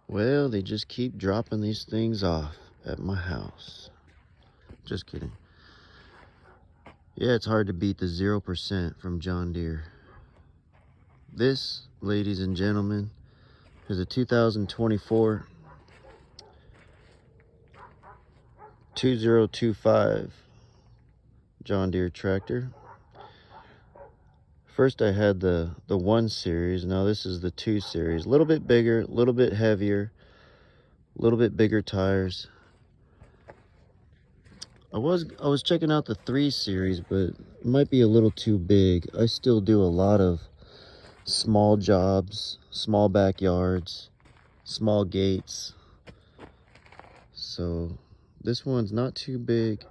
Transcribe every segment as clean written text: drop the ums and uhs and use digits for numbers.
Well, they just keep dropping these things off at my house. Just kidding. Yeah, it's hard to beat the 0% from John Deere. This, ladies and gentlemen, is a 2024 2025 John Deere tractor. First I had the 1 series. Now this is the 2 series. A little bit bigger, a little bit heavier, a little bit bigger tires. I was checking out the 3 series, but it might be a little too big. I still do a lot of small jobs, small backyards, small gates. So this one's not too big,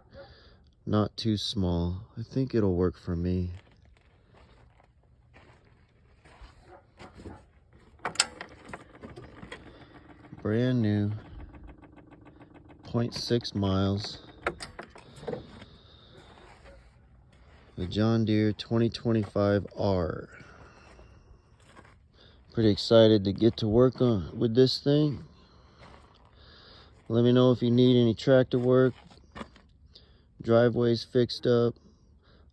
not too small. I think it'll work for me. Brand new, 0.6 miles. The John Deere 2025R. Pretty excited to get to work with this thing. Let me know if you need any tractor work, driveways fixed up,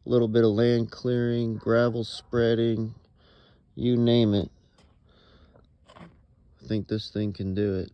a little bit of land clearing, gravel spreading, you name it. I think this thing can do it.